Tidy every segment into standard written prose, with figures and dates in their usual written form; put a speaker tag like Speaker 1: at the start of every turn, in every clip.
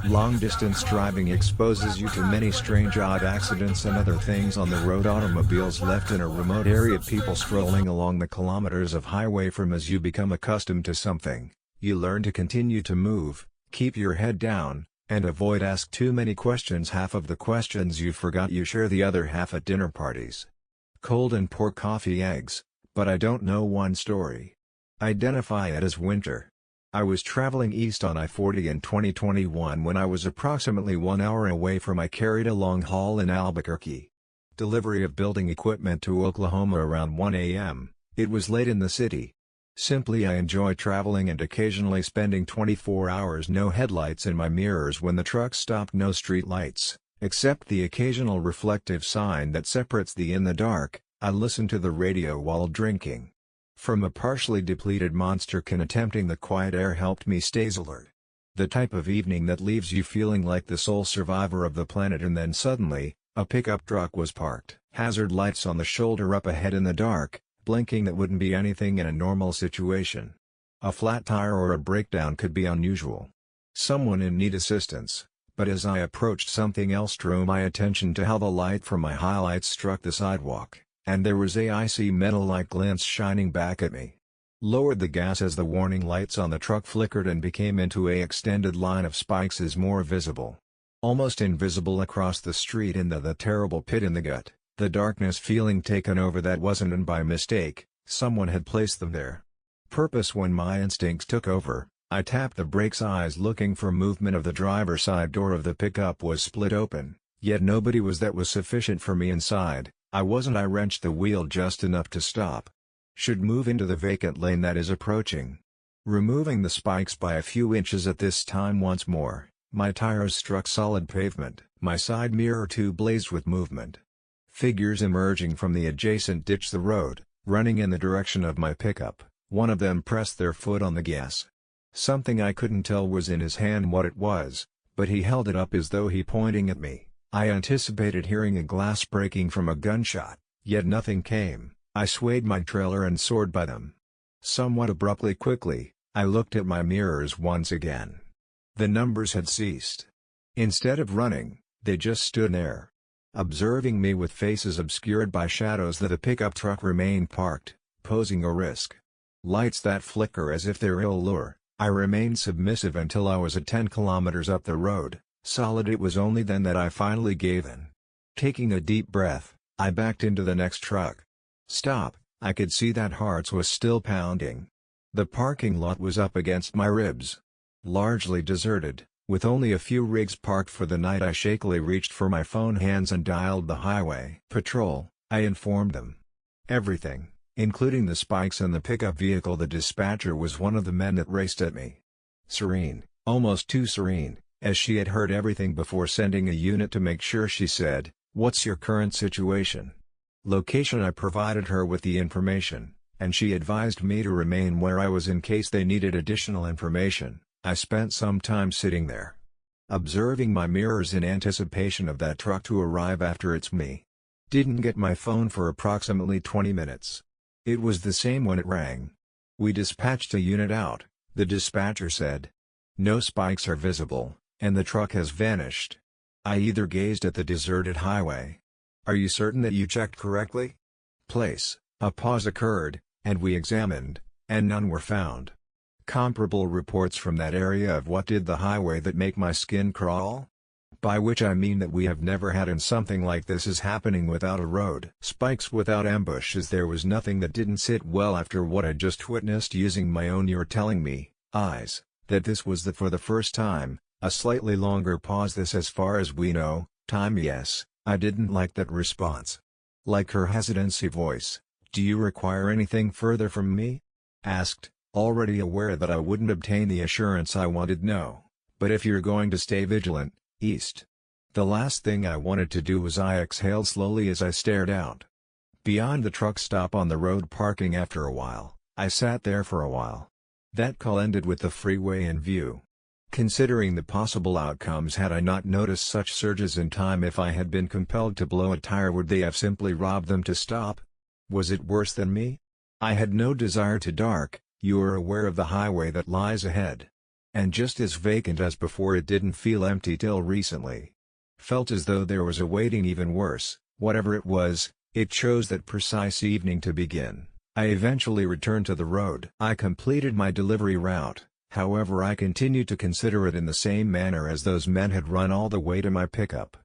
Speaker 1: Long-distance driving exposes you to many strange odd accidents and other things on the road. Automobiles left in a remote area, people strolling along the kilometers of highway. From as you become accustomed to something, you learn to continue to move, keep your head down, and avoid ask too many questions. Half of the questions you forgot, you share the other half at dinner parties. Cold and pour coffee, eggs, but I don't know one story. Identify it as winter. I was traveling east on I-40 in 2021 when I was approximately 1 hour away from I carried a long haul in Albuquerque. Delivery of building equipment to Oklahoma around 1 a.m., it was late in the city. Simply I enjoy traveling and occasionally spending 24 hours no headlights in my mirrors when the truck stopped. No street lights, except the occasional reflective sign that separates the in the dark. I listened to the radio while drinking from a partially depleted monster can. Attempting the quiet air helped me stay alert. The type of evening that leaves you feeling like the sole survivor of the planet. And then suddenly, a pickup truck was parked. Hazard lights on the shoulder up ahead in the dark, blinking that wouldn't be anything in a normal situation. A flat tire or a breakdown could be unusual. Someone in need assistance, but as I approached, something else drew my attention to how the light from my highlights struck the sidewalk, and there was a icy metal-like glance shining back at me. Lowered the gas as the warning lights on the truck flickered and became into a extended line of spikes is more visible. Almost invisible across the street in the terrible pit in the gut, the darkness feeling taken over. That wasn't and by mistake, someone had placed them there. Purpose. When my instincts took over, I tapped the brakes, eyes looking for movement of the driver's side door of the pickup was split open, yet nobody was. That was sufficient for me inside. I wrenched the wheel just enough to stop. Should move into the vacant lane that is approaching. Removing the spikes by a few inches at this time. Once more, my tires struck solid pavement. My side mirror too blazed with movement. Figures emerging from the adjacent ditch, the road, running in the direction of my pickup. One of them pressed their foot on the gas. Something I couldn't tell was in his hand what it was, but he held it up as though he pointing at me. I anticipated hearing a glass breaking from a gunshot, yet nothing came. I swayed my trailer and soared by them. Somewhat abruptly, quickly, I looked at my mirrors once again. The numbers had ceased. Instead of running, they just stood there, observing me with faces obscured by shadows. The pickup truck remained parked, posing a risk. Lights that flicker as if they're ill lure. I remained submissive until I was at 10 kilometers up the road. Solid. It was only then that I finally gave in. Taking a deep breath, I backed into the next truck. Stop, I could see that hearts was still pounding. The parking lot was up against my ribs. Largely deserted, with only a few rigs parked for the night. I shakily reached for my phone hands and dialed the highway patrol. I informed them everything, including the spikes and the pickup vehicle. The dispatcher was one of the men that raced at me. Serene, almost too serene, as she had heard everything before sending a unit to make sure. She said, "What's your current situation?" Location. I provided her with the information, and she advised me to remain where I was in case they needed additional information. I spent some time sitting there, observing my mirrors in anticipation of that truck to arrive after it's me. Didn't get my phone for approximately 20 minutes. It was the same when it rang. "We dispatched a unit out," the dispatcher said. "No spikes are visible, and the truck has vanished." I either gazed at the deserted highway. "Are you certain that you checked correctly?" Place. A pause occurred, and we examined, and none were found. Comparable reports from that area of what did the highway that make my skin crawl? By which I mean that we have never had, and something like this is happening without a road. Spikes without ambushes. There was nothing that didn't sit well after what I just witnessed. Using my own "you're telling me" eyes, that this was for the first time. A slightly longer pause. "This as far as we know, time." Yes, I didn't like that response. Like her hesitancy voice. "Do you require anything further from me?" asked, already aware that I wouldn't obtain the assurance I wanted. "No, but if you're going to stay vigilant, east." The last thing I wanted to do was. I exhaled slowly as I stared out. Beyond the truck stop on the road parking. After a while, I sat there for a while. That call ended with the freeway in view. Considering the possible outcomes, had I not noticed such surges in time, if I had been compelled to blow a tire, would they have simply robbed them to stop? Was it worse than me? I had no desire to dark. "You are aware of the highway that lies ahead?" And just as vacant as before, it didn't feel empty till recently. Felt as though there was awaiting even worse. Whatever it was, it chose that precise evening to begin. I eventually returned to the road. I completed my delivery route, however I continued to consider it in the same manner as those men had run all the way to my pickup.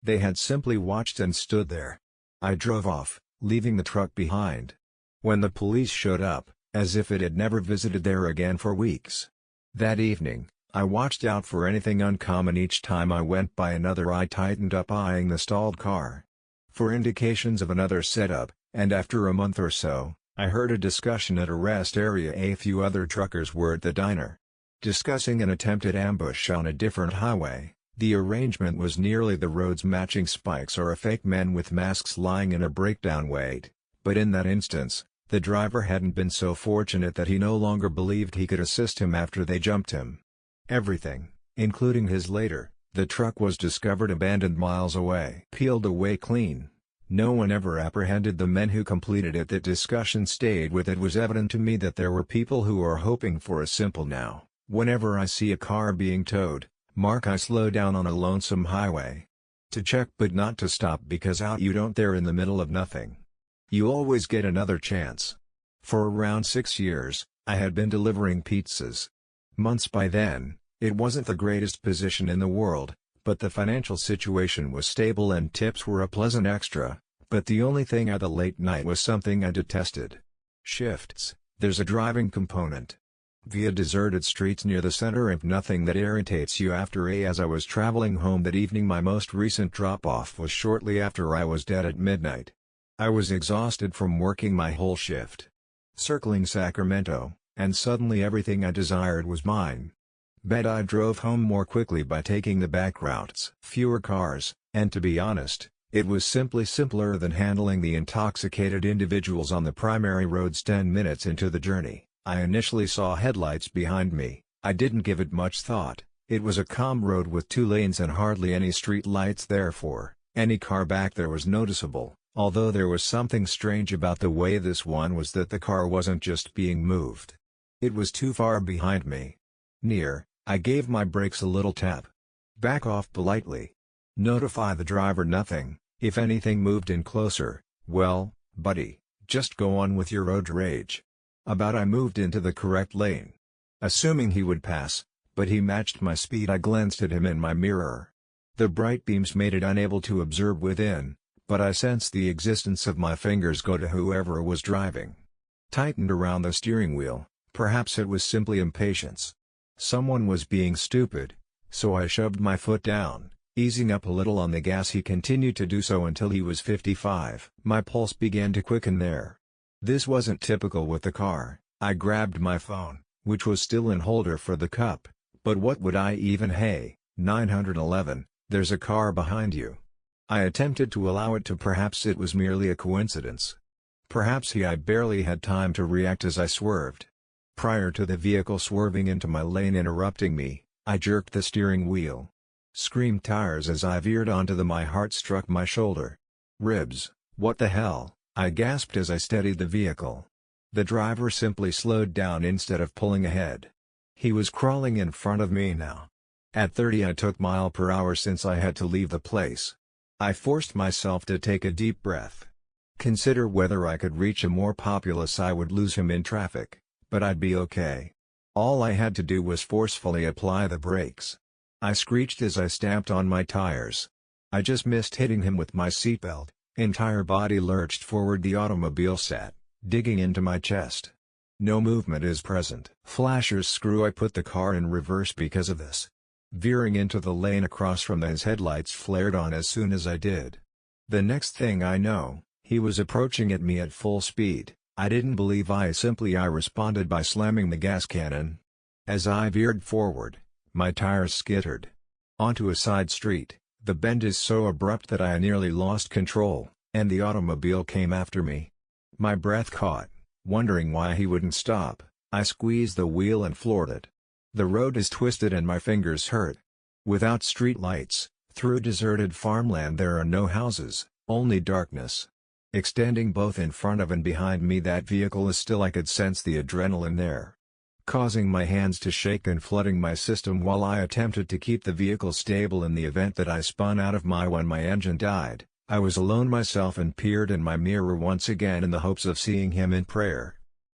Speaker 1: They had simply watched and stood there. I drove off, leaving the truck behind. When the police showed up, as if it had never visited there again for weeks. That evening, I watched out for anything uncommon each time I went by another. I tightened up eyeing the stalled car for indications of another setup, and after a month or so, I heard a discussion at a rest area. A few other truckers were at the diner, discussing an attempted ambush on a different highway. The arrangement was nearly the roads matching spikes or a fake men with masks lying in a breakdown wait, but in that instance, the driver hadn't been so fortunate that he no longer believed he could assist him after they jumped him. Everything, including his later, the truck was discovered abandoned miles away. Peeled away clean. No one ever apprehended the men who completed it. That discussion stayed with. It was evident to me that there were people who are hoping for a simple now. Whenever I see a car being towed, I slow down on a lonesome highway. To check but not to stop, because out you don't there in the middle of nothing. You always get another chance. For around 6 years, I had been delivering pizzas. Months by then. It wasn't the greatest position in the world, but the financial situation was stable and tips were a pleasant extra, but the only thing at the late night was something I detested. Shifts. There's a driving component. Via deserted streets near the center of nothing that irritates you after as I was traveling home that evening. My most recent drop-off was shortly after I was dead at midnight. I was exhausted from working my whole shift, circling Sacramento, and suddenly everything I desired was mine. Bet I drove home more quickly by taking the back routes. Fewer cars, and to be honest, it was simply simpler than handling the intoxicated individuals on the primary roads. 10 minutes into the journey, I initially saw headlights behind me. I didn't give it much thought. It was a calm road with 2 lanes and hardly any street lights, therefore, any car back there was noticeable, although there was something strange about the way this one was that the car wasn't just being moved. It was too far behind me. Near, I gave my brakes a little tap. Back off politely. Notify the driver nothing. If anything moved in closer, well, buddy, just go on with your road rage. About I moved into the correct lane, assuming he would pass, but he matched my speed. I glanced at him in my mirror. The bright beams made it unable to observe within, but I sensed the existence of my fingers go to whoever was driving. Tightened around the steering wheel. Perhaps it was simply impatience. Someone was being stupid, so I shoved my foot down, easing up a little on the gas. He continued to do so until he was 55. My pulse began to quicken there. This wasn't typical with the car. I grabbed my phone, which was still in holder for the cup, but what would I even? Hey, 911, there's a car behind you. I attempted to allow it to. Perhaps it was merely a coincidence. Perhaps I barely had time to react as I swerved. Prior to the vehicle swerving into my lane interrupting me, I jerked the steering wheel. Screamed tires as I veered onto them. My heart struck my shoulder. Ribs, what the hell, I gasped as I steadied the vehicle. The driver simply slowed down instead of pulling ahead. He was crawling in front of me now. At 30 I took mph since I had to leave the place. I forced myself to take a deep breath. Consider whether I could reach a more populous. I would lose him in traffic, but I'd be okay. All I had to do was forcefully apply the brakes. I screeched as I stamped on my tires. I just missed hitting him with my seatbelt. Entire body lurched forward. The automobile sat, digging into my chest. No movement is present. Flashers screw. I put the car in reverse because of this. Veering into the lane across from his headlights flared on as soon as I did. The next thing I know, he was approaching at me at full speed. I didn't believe I responded by slamming the gas cannon. As I veered forward, my tires skittered onto a side street. The bend is so abrupt that I nearly lost control, and the automobile came after me. My breath caught, wondering why he wouldn't stop. I squeezed the wheel and floored it. The road is twisted and my fingers hurt. Without street lights, through deserted farmland there are no houses, only darkness. Extending both in front of and behind me, that vehicle is still. I could sense the adrenaline there. causing my hands to shake and flooding my system while I attempted to keep the vehicle stable in the event that I spun out of when my engine died. I was alone myself and peered in my mirror once again in the hopes of seeing him in prayer.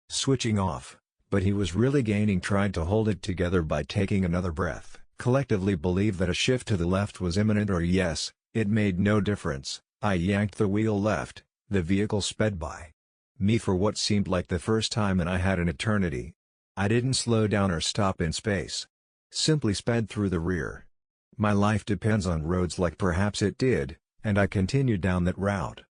Speaker 1: Switching off, but he was really gaining. Tried to hold it together by taking another breath. Collectively believed that a shift to the left was imminent, or yes, it made no difference. I yanked the wheel left, the vehicle sped by me for what seemed like the first time and I had an eternity. I didn't slow down or stop in space. Simply sped through the rear. My life depends on roads like perhaps it did, and I continued down that route.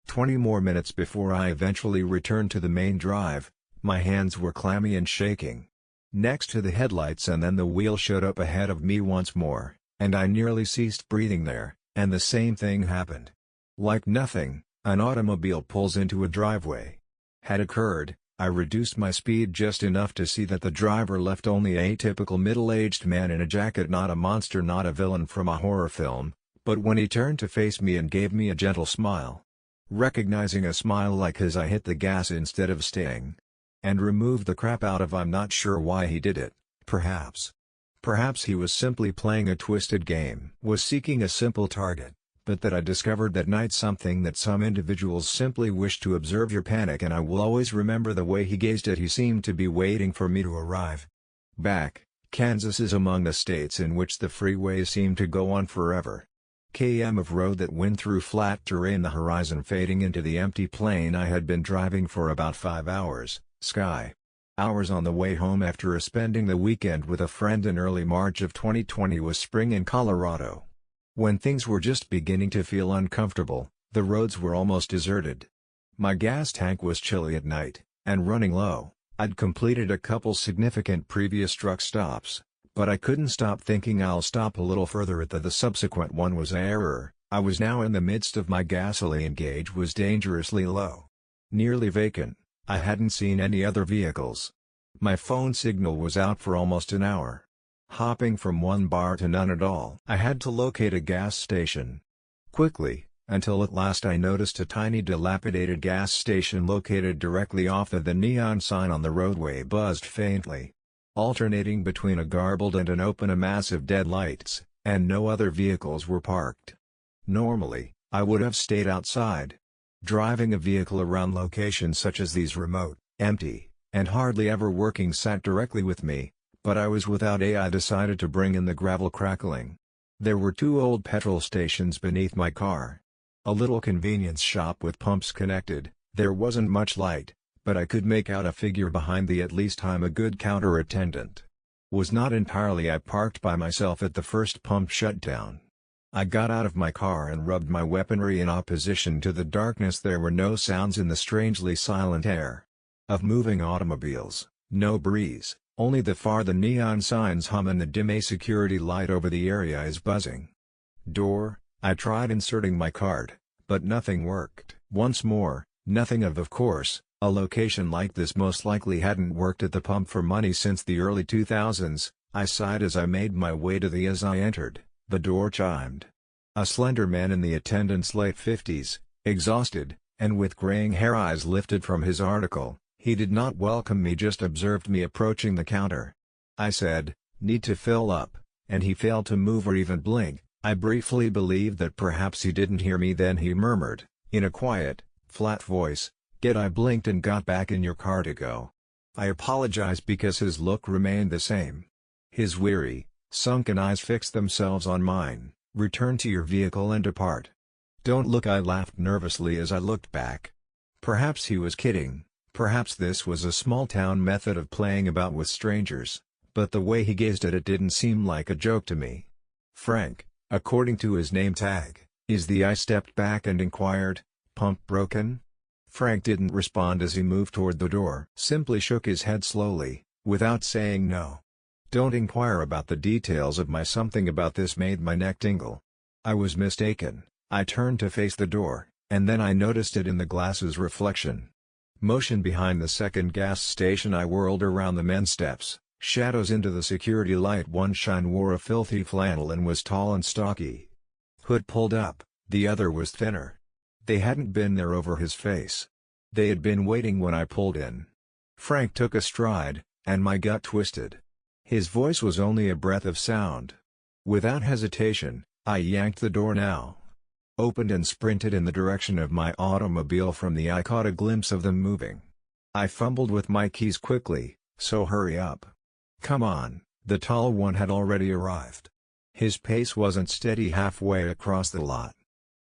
Speaker 1: 20 more minutes before I eventually returned to the main drive. My hands were clammy and shaking. Next to the headlights, and then the wheel showed up ahead of me once more, and I nearly ceased breathing there, and the same thing happened. Like nothing, an automobile pulls into a driveway. Had occurred, I reduced my speed just enough to see that the driver left only a typical middle-aged man in a jacket, not a monster, not a villain from a horror film, but when he turned to face me and gave me a gentle smile. Recognizing a smile like his, I hit the gas instead of staying. And removed the crap out of. I'm not sure why he did it. Perhaps he was simply playing a twisted game. Was seeking a simple target, but that I discovered that night something that some individuals simply wish to observe your panic, and I will always remember the way he gazed at. He seemed to be waiting for me to arrive. Back, Kansas is among the states in which the freeways seem to go on forever. Km of road that went through flat terrain, the horizon fading into the empty plain. I had been driving for about 5 hours. Sky. Hours on the way home after spending the weekend with a friend in early March of 2020. Was spring in Colorado. When things were just beginning to feel uncomfortable, the roads were almost deserted. My gas tank was chilly at night, and running low. I'd completed a couple significant previous truck stops, but I couldn't stop thinking I'll stop a little further at the subsequent one was an error. I was now in the midst of my gasoline gauge was dangerously low. Nearly vacant. I hadn't seen any other vehicles. My phone signal was out for almost an hour. Hopping from one bar to none at all. I had to locate a gas station quickly, until at last I noticed a tiny dilapidated gas station located directly off of the neon sign on the roadway buzzed faintly. Alternating between a garbled and an open, a mass of dead lights, and no other vehicles were parked. Normally, I would have stayed outside. Driving a vehicle around locations such as these, remote, empty, and hardly ever working, sat directly with me, but I was without I decided to bring in the gravel crackling. There were 2 old petrol stations beneath my car. A little convenience shop with pumps connected. There wasn't much light, but I could make out a figure behind the at least I'm a good counter attendant. Was not entirely. I parked by myself at the first pump shutdown. I got out of my car and rubbed my weaponry in opposition to the darkness. There were no sounds in the strangely silent air of moving automobiles, no breeze, only the neon signs hum and the dim a security light over the area is buzzing. Door. I tried inserting my card, but nothing worked. Once more, nothing. Of course, a location like this most likely hadn't worked at the pump for money since the early 2000s. I sighed as I made my way to as I entered. The door chimed. A slender man in the attendant's late 50s, exhausted, and with graying hair, eyes lifted from his article. He did not welcome me, just observed me approaching the counter. I said, "Need to fill up," and he failed to move or even blink. I briefly believed that perhaps he didn't hear me. Then he murmured, in a quiet, flat voice, "Get." I blinked and got back in your car to go. I apologized because his look remained the same. His weary, sunken eyes fixed themselves on mine. "Return to your vehicle and depart. Don't look." I laughed nervously as I looked back. Perhaps he was kidding, perhaps this was a small-town method of playing about with strangers, but the way he gazed at it didn't seem like a joke to me. "Frank, according to his name tag, is the." I stepped back and inquired, "Pump broken?" Frank didn't respond as he moved toward the door. Simply shook his head slowly, without saying no. Don't inquire about the details of my. Something about this made my neck tingle. I was mistaken. I turned to face the door, and then I noticed it in the glass's reflection. Motion behind the second gas station. I whirled around the men's steps, shadows into the security light. One shine wore a filthy flannel and was tall and stocky. Hood pulled up, the other was thinner. They hadn't been there over his face. They had been waiting when I pulled in. Frank took a stride, and my gut twisted. His voice was only a breath of sound. Without hesitation, I yanked the door now opened and sprinted in the direction of my automobile. From the I caught a glimpse of them moving. I fumbled with my keys quickly, so hurry up. Come on, the tall one had already arrived. His pace wasn't steady halfway across the lot.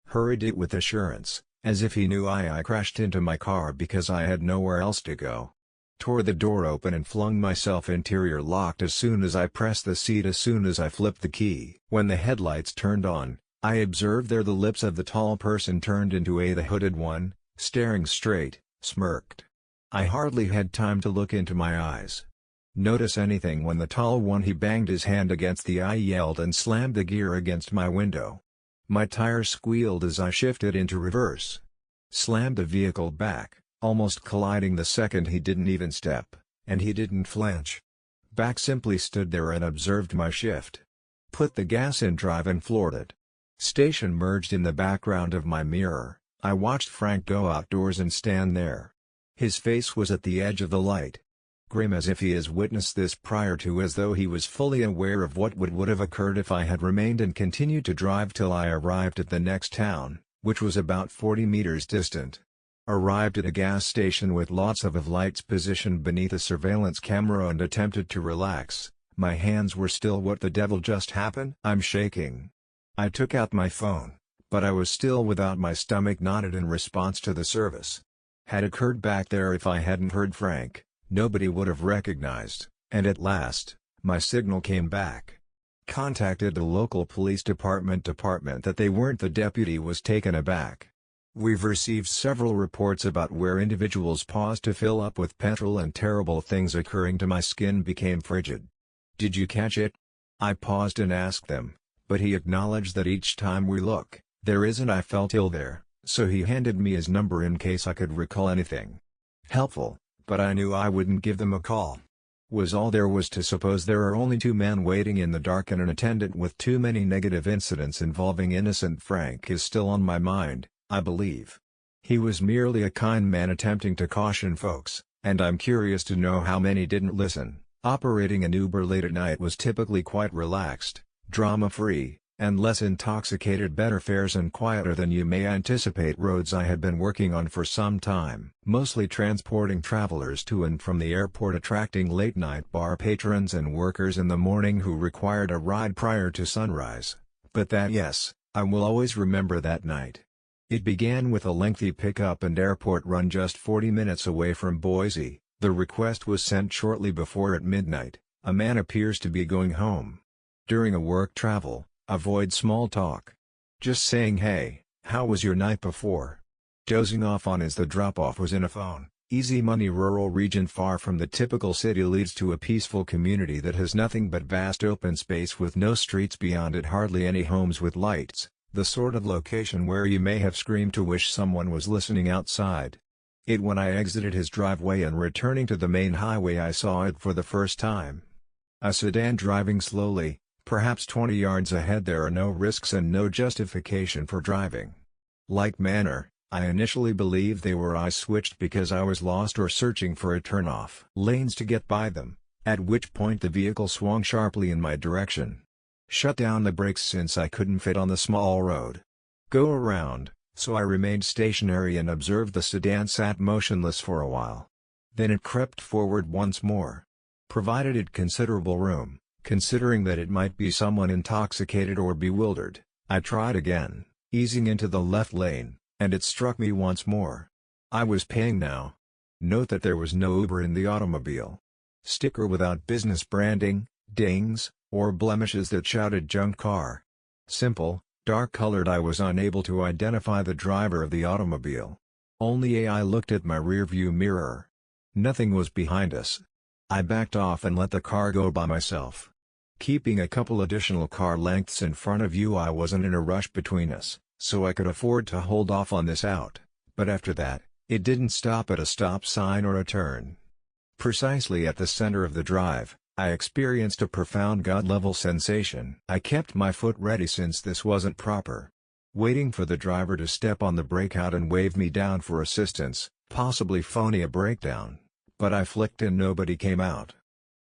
Speaker 1: Hurried it with assurance, as if he knew I crashed into my car because I had nowhere else to go. Tore the door open and flung myself interior locked as soon as I pressed the seat. As soon as I flipped the key. When the headlights turned on, I observed there the lips of the tall person turned into the hooded one, staring straight, smirked. I hardly had time to look into my eyes. Notice anything when the tall one. He banged his hand against the I yelled and slammed the gear against my window. My tires squealed as I shifted into reverse. Slammed the vehicle back, almost colliding the second he didn't even step, and he didn't flinch. Back simply stood there and observed my shift. Put the gas in drive and floored it. Station merged in the background of my mirror. I watched Frank go outdoors and stand there. His face was at the edge of the light. Grim as if he has witnessed this prior to, as though he was fully aware of what would have occurred if I had remained and continued to drive till I arrived at the next town, which was about 40 meters distant. Arrived at a gas station with lots of lights positioned beneath a surveillance camera and attempted to relax. My hands were still. What the devil just happened? I'm shaking. I took out my phone, but I was still without. My stomach knotted in response to the service. Had occurred back there. If I hadn't heard Frank, nobody would have recognized, and at last, my signal came back. Contacted the local police department that they weren't. The deputy was taken aback. We've received several reports about where individuals paused to fill up with petrol and terrible things occurring. To my skin became frigid. Did you catch it? I paused and asked them, but he acknowledged that each time we look, there isn't. I felt ill there, so he handed me his number in case I could recall anything. Helpful, but I knew I wouldn't give them a call. Was all there was to suppose. There are only 2 men waiting in the dark and an attendant with too many negative incidents involving innocent. Frank is still on my mind, I believe. He was merely a kind man attempting to caution folks, and I'm curious to know how many didn't listen. Operating an Uber late at night was typically quite relaxed, drama-free, and less intoxicated. Better fares and quieter than you may anticipate. Roads I had been working on for some time, mostly transporting travelers to and from the airport, attracting late-night bar patrons and workers in the morning who required a ride prior to sunrise. But that, yes, I will always remember that night. It began with a lengthy pickup and airport run just 40 minutes away from Boise. The request was sent shortly before. At midnight, a man appears to be going home. During a work travel, avoid small talk. Just saying hey, how was your night before? Dozing off on as the drop-off was in a phone. Easy money. Rural region far from the typical city leads to a peaceful community that has nothing but vast open space with no streets beyond it, hardly any homes with lights, the sort of location where you may have screamed to wish someone was listening outside. When I exited his driveway and returning to the main highway, I saw it for the first time. A sedan driving slowly, perhaps 20 yards ahead. There are no risks and no justification for driving. Like manner, I initially believed they were I-switched because I was lost or searching for a turnoff lanes to get by them, at which point the vehicle swung sharply in my direction. Shut down the brakes since I couldn't fit on the small road. Go around, so I remained stationary and observed the sedan sat motionless for a while. Then it crept forward once more. Provided it considerable room, considering that it might be someone intoxicated or bewildered, I tried again, easing into the left lane, and it struck me once more. I was paying now. Note that there was no Uber in the automobile. Sticker without business branding, dings, or blemishes that shouted junk car. Simple, dark-colored. I was unable to identify the driver of the automobile. Only I looked at my rearview mirror. Nothing was behind us. I backed off and let the car go by myself. Keeping a couple additional car lengths in front of you, I wasn't in a rush between us, so I could afford to hold off on this out, but after that, it didn't stop at a stop sign or a turn. Precisely at the center of the drive, I experienced a profound gut-level sensation. I kept my foot ready since this wasn't proper. Waiting for the driver to step on the brake out and wave me down for assistance, possibly phony a breakdown. But I flicked and nobody came out.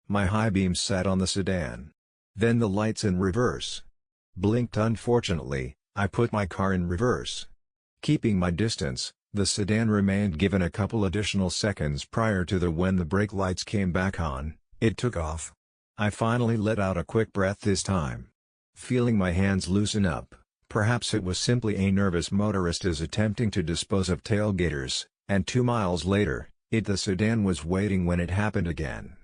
Speaker 1: My high beams sat on the sedan. Then the lights in reverse. Blinked. Unfortunately, I put my car in reverse. Keeping my distance, the sedan remained. Given a couple additional seconds prior to when the brake lights came back on, it took off. I finally let out a quick breath this time. Feeling my hands loosen up, perhaps it was simply a nervous motorist is attempting to dispose of tailgaters, and 2 miles later, the sedan was waiting when it happened again.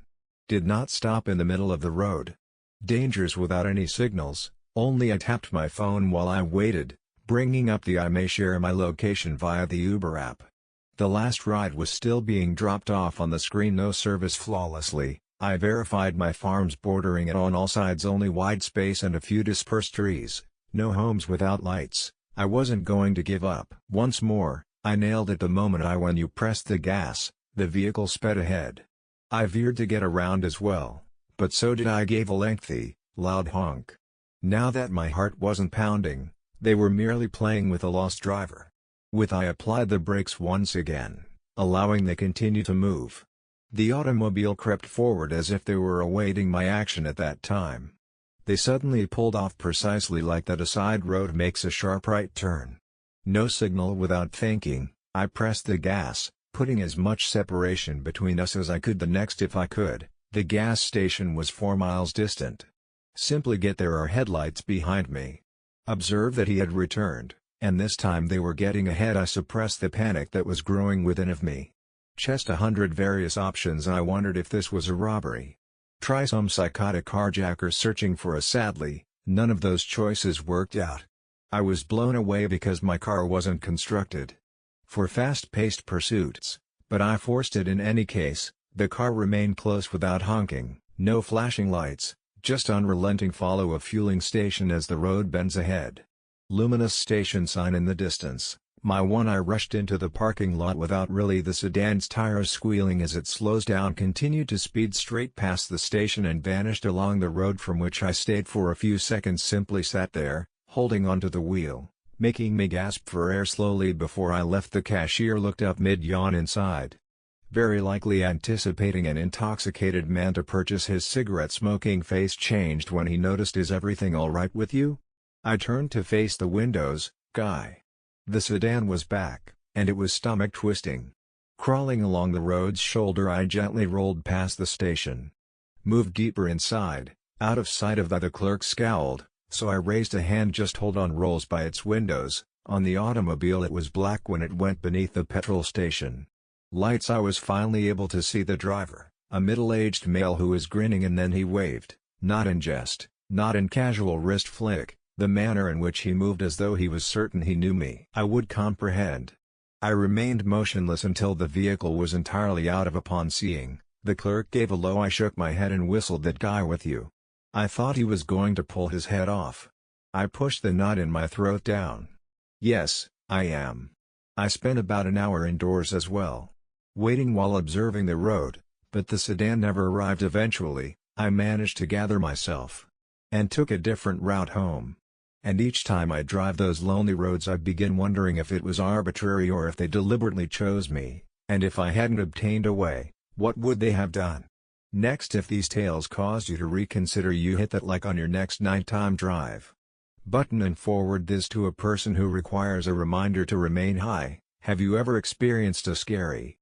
Speaker 1: Did not stop in the middle of the road. Dangers without any signals, only I tapped my phone while I waited, bringing up I may share my location via the Uber app. The last ride was still being dropped off on the screen. No service. Flawlessly, I verified my farms bordering it on all sides, only wide space and a few dispersed trees, no homes without lights. I wasn't going to give up. Once more, I nailed it the moment when you pressed the gas, the vehicle sped ahead. I veered to get around as well, but so did I. Gave a lengthy, loud honk. Now that my heart wasn't pounding, they were merely playing with a lost driver. I applied the brakes once again, allowing they continue to move. The automobile crept forward as if they were awaiting my action at that time. They suddenly pulled off precisely like that a side road makes a sharp right turn. No signal. Without thinking, I pressed the gas, putting as much separation between us as I could. The next, if I could, the gas station was 4 miles distant. Simply get there are headlights behind me. Observed that he had returned, and this time they were getting ahead. I suppressed the panic that was growing within of me. Chest 100 various options. I wondered if this was a robbery. Try some psychotic carjacker searching for us. Sadly, none of those choices worked out. I was blown away because my car wasn't constructed for fast-paced pursuits, but I forced it in any case. The car remained close without honking, no flashing lights, just unrelenting follow of fueling station as the road bends ahead. Luminous station sign in the distance. I rushed into the parking lot without the sedan's tires squealing as it slows down. Continued to speed straight past the station and vanished along the road from which I stayed for a few seconds. Simply sat there, holding onto the wheel, making me gasp for air. Slowly before I left, the cashier looked up mid-yawn inside, very likely anticipating an intoxicated man to purchase his cigarette. Smoking face changed when he noticed. Is everything all right with you? I turned to face the windows. Guy. The sedan was back, and it was stomach twisting. Crawling along the road's shoulder, I gently rolled past the station. Moved deeper inside, out of sight of the clerk scowled, so I raised a hand. Just hold on. Rolls by its windows. On the automobile it was black when it went beneath the petrol station lights. I was finally able to see the driver, a middle-aged male who was grinning, and then he waved, not in jest, not in casual wrist flick, the manner in which he moved as though he was certain he knew me. I would comprehend. I remained motionless until the vehicle was entirely out of. Upon seeing, the clerk gave a low. I shook my head and whistled. That guy with you? I thought he was going to pull his head off. I pushed the knot in my throat down. Yes, I am. I spent about an hour indoors as well, waiting while observing the road, but the sedan never arrived. Eventually, I managed to gather myself and took a different route home. And each time I drive those lonely roads I begin wondering if it was arbitrary or if they deliberately chose me, and if I hadn't obtained a way, what would they have done? Next, if these tales caused you to reconsider, you hit that like on your next nighttime drive button and forward this to a person who requires a reminder to remain high. Have you ever experienced a scary,